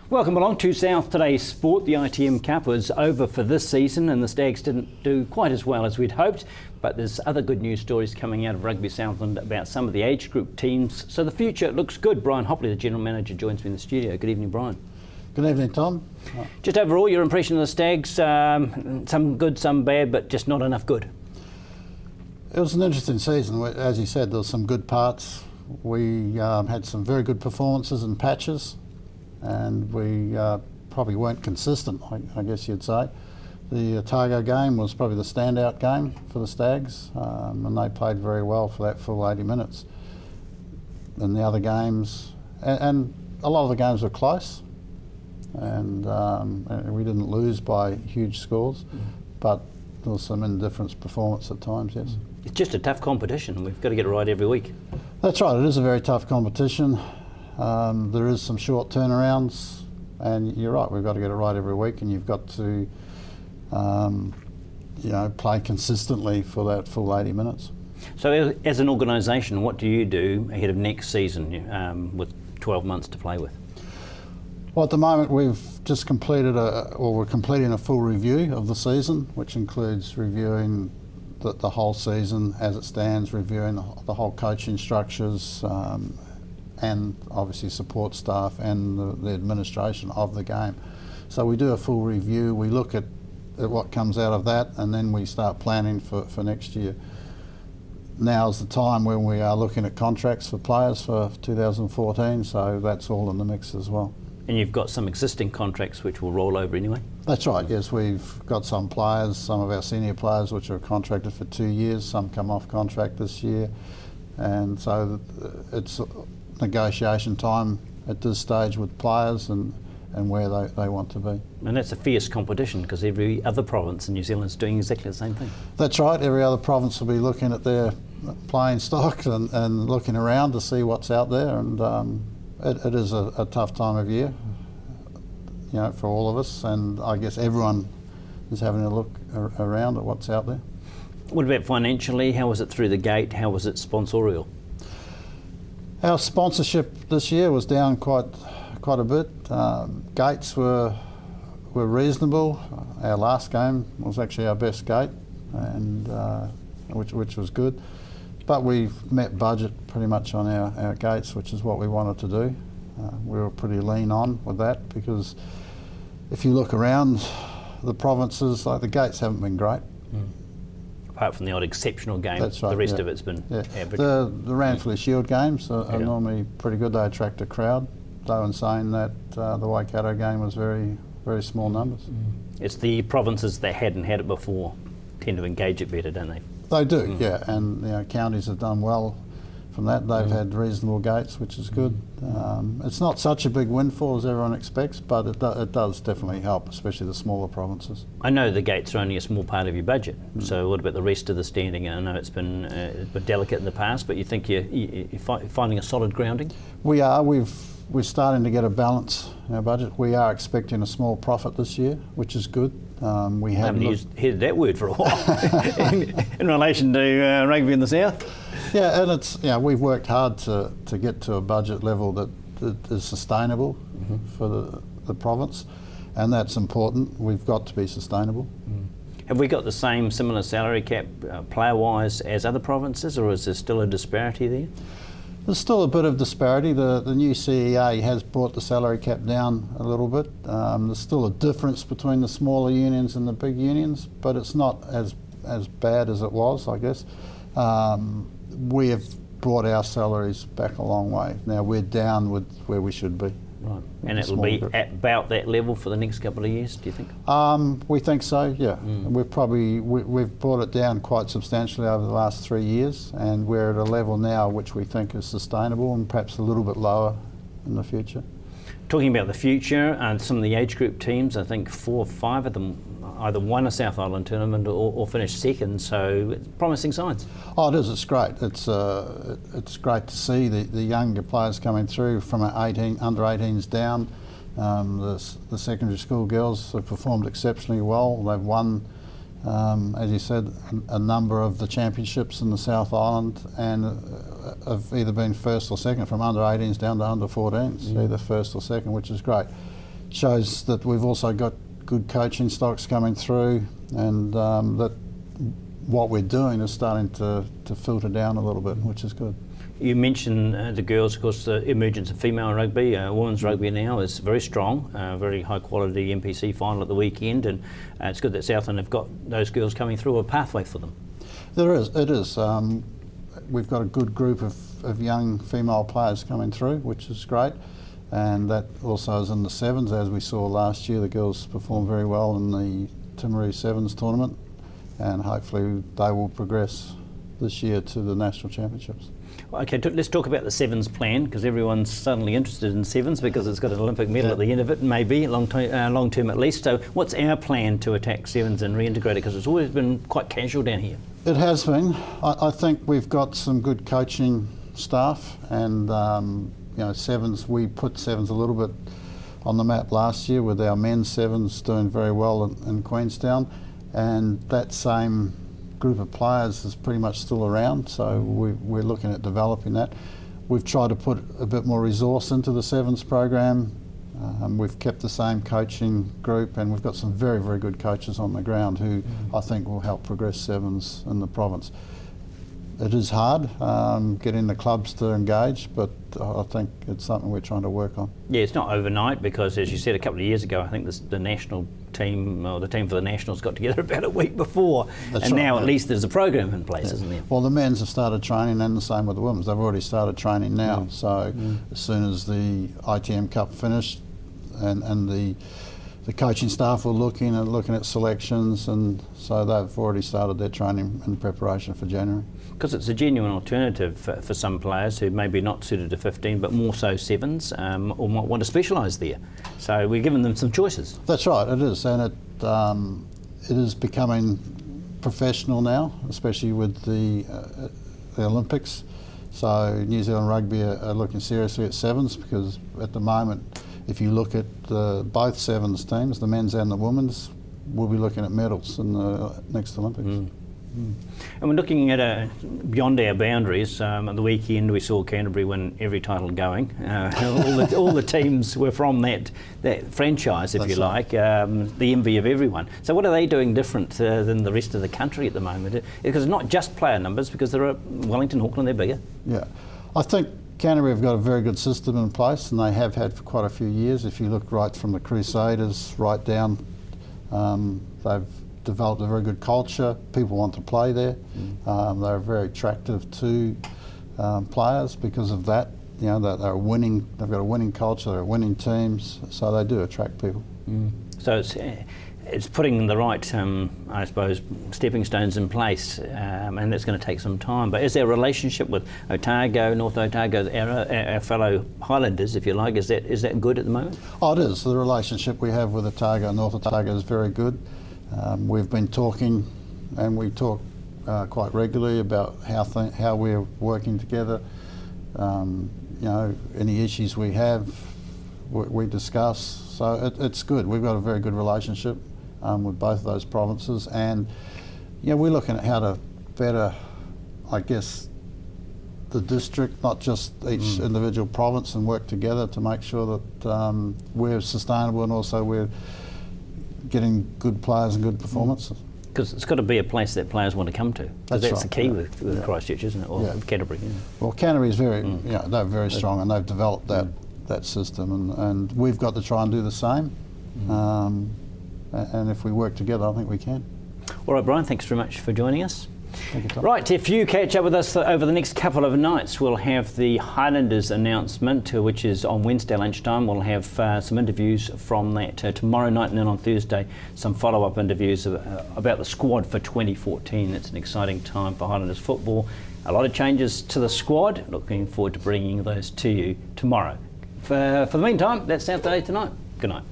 Welcome along to South Today's Sport. The ITM Cup was over for this season and the Stags didn't do quite as well as we'd hoped, but there's other good news stories coming out of Rugby Southland about some of the age group teams, so the future looks good. Brian Hopley, the General Manager, joins me in the studio. Good evening, Brian. Good evening, Tom. Just overall, your impression of the Stags, some good, some bad, but just not enough good? It was an interesting season. As you said, there were some good parts. We had some very good performances in patches, and we probably weren't consistent, I guess you'd say. The Otago game was probably the standout game for the Stags, and they played very well for that full 80 minutes. And the other games, and a lot of the games were close, and we didn't lose by huge scores, but there was some indifference performance at times, yes. It's just a tough competition. We've got to get it right every week. That's right, it is a very tough competition. There is some short turnarounds, and you're right, we've got to get it right every week, and you've got to play consistently for that full 80 minutes. So as an organisation, what do you do ahead of next season with 12 months to play with? Well, at the moment we've just completed we're completing a full review of the season, which includes reviewing the whole season as it stands, reviewing the whole coaching structures, and obviously support staff and the administration of the game. So we do a full review, we look at what comes out of that, and then we start planning for next year. Now is the time when we are looking at contracts for players for 2014, so that's all in the mix as well. And you've got some existing contracts which will roll over anyway? That's right, yes. We've got some players, some of our senior players which are contracted for 2 years, some come off contract this year, and so it's negotiation time at this stage with players and where they want to be. And that's a fierce competition because every other province in New Zealand is doing exactly the same thing. That's right, every other province will be looking at their playing stock and looking around to see what's out there, and it is a tough time of year, for all of us, and I guess everyone is having a look around at what's out there. What about financially? How was it through the gate? How was it sponsorial? Our sponsorship this year was down quite a bit. Gates were reasonable. Our last game was actually our best gate, and which was good. But we've met budget pretty much on our gates, which is what we wanted to do. We were pretty lean on with that, because if you look around the provinces, like the gates haven't been great. Apart from the odd exceptional game, That's right, the rest of it's been average. The Ranfurly Shield games are normally pretty good. They attract a crowd, though in saying that the Waikato game was very, very small numbers. It's the provinces that hadn't had it before tend to engage it better, don't they? They do, yeah, and counties have done well from that. They've had reasonable gates, which is good. It's not such a big windfall as everyone expects, but it does definitely help, especially the smaller provinces. I know the gates are only a small part of your budget, so what about the rest of the standing? I know it's been delicate in the past, but you think you're finding a solid grounding? We are. We're starting to get a balance in our budget. We are expecting a small profit this year, which is good. We haven't heard that word for a while in relation to rugby in the south. Yeah, and it's we've worked hard to get to a budget level that is sustainable for the province, and that's important. We've got to be sustainable. Have we got the same similar salary cap player-wise as other provinces, or is there still a disparity there? There's still a bit of disparity. The new CEA has brought the salary cap down a little bit. There's still a difference between the smaller unions and the big unions, but it's not as bad as it was, I guess. We have brought our salaries back a long way. Now we're down with where we should be. Right. And it will be at about that level for the next couple of years, do you think? We think so, yeah. We've brought it down quite substantially over the last 3 years, and we're at a level now which we think is sustainable and perhaps a little bit lower in the future. Talking about the future and some of the age group teams, I think 4 or 5 of them either won a South Island tournament or finished second, so it's promising signs. Oh, it is. It's great. It's great to see the younger players coming through from under 18s down. The secondary school girls have performed exceptionally well. They've won as you said, a number of the championships in the South Island, and have either been first or second from under 18s down to under 14s, either first or second, which is great. shows that we've also got good coaching stocks coming through, and that what we're doing is starting to filter down a little bit, which is good. You mentioned the girls, of course, the emergence of female rugby. Women's rugby now is very strong, very high quality NPC final at the weekend, and it's good that Southland have got those girls coming through a pathway for them. There is, it is. We've got a good group of young female players coming through, which is great, and that also is in the sevens. As we saw last year, the girls performed very well in the Timaru Sevens tournament, and hopefully they will progress this year to the national championships. Okay, let's talk about the sevens plan, because everyone's suddenly interested in sevens because it's got an Olympic medal at the end of it, maybe long term at least. So what's our plan to attack sevens and reintegrate it, because it's always been quite casual down here? It has been. I think we've got some good coaching staff, and sevens, we put sevens a little bit on the map last year with our men's sevens doing very well in Queenstown, and that same group of players is pretty much still around, so we're looking at developing that. We've tried to put a bit more resource into the sevens program. We've kept the same coaching group, and we've got some very, very good coaches on the ground who I think will help progress sevens in the province. It is hard getting the clubs to engage, but I think it's something we're trying to work on. Yeah, it's not overnight, because as you said a couple of years ago, I think the national team, or the team for the Nationals, got together about a week before. That's and right, now at least there's a program in place, isn't there? Well, the men's have started training, and the same with the women's. They've already started training now. So as soon as the ITM Cup finished, and the coaching staff were looking at selections, and so they've already started their training in preparation for January. Because it's a genuine alternative for some players who may be not suited to 15 but more so sevens, or might want to specialise there. So we're giving them some choices. That's right, it is, and it is becoming professional now, especially with the Olympics. So New Zealand Rugby are looking seriously at sevens, because at the moment, if you look at both sevens teams, the men's and the women's, we'll be looking at medals in the next Olympics. And we're looking at beyond our boundaries. At the weekend we saw Canterbury win every title going. All the teams were from that franchise, if you like, the envy of everyone. So what are they doing different than the rest of the country at the moment? Because it's not just player numbers, because there are Wellington, Auckland, they're bigger. Yeah, I think Canterbury have got a very good system in place, and they have had for quite a few years. If you look right from the Crusaders right down, they've developed a very good culture. People want to play there. They're very attractive to players because of that. You know, they're winning. They've got a winning culture. They're winning teams, so they do attract people. So it's putting the right, I suppose, stepping stones in place, and that's going to take some time. But is their relationship with Otago, North Otago, our fellow Highlanders, if you like, is that good at the moment? Oh, it is. The relationship we have with Otago, North Otago, is very good. We've been talking, and we talk quite regularly about how we're working together. You know, any issues we have, we discuss. So it's good. We've got a very good relationship with both of those provinces, and you know, we're looking at how to better, I guess, the district, not just each individual province, and work together to make sure that we're sustainable, and also we're getting good players and good performances. Because it's got to be a place that players want to come to. That's right, the key with Christchurch, isn't it? Or Canterbury. Yeah. Well, Canterbury is very, you know, they're very strong, and they've developed that system, and we've got to try and do the same. And if we work together, I think we can. All right, Brian, thanks very much for joining us. Thank you, Tom. Right, if you catch up with us over the next couple of nights, we'll have the Highlanders announcement, which is on Wednesday lunchtime. We'll have some interviews from that tomorrow night, and then on Thursday some follow-up interviews about the squad for 2014. It's an exciting time for Highlanders football. A lot of changes to the squad. Looking forward to bringing those to you tomorrow. For the meantime, that's South Day tonight. Good night.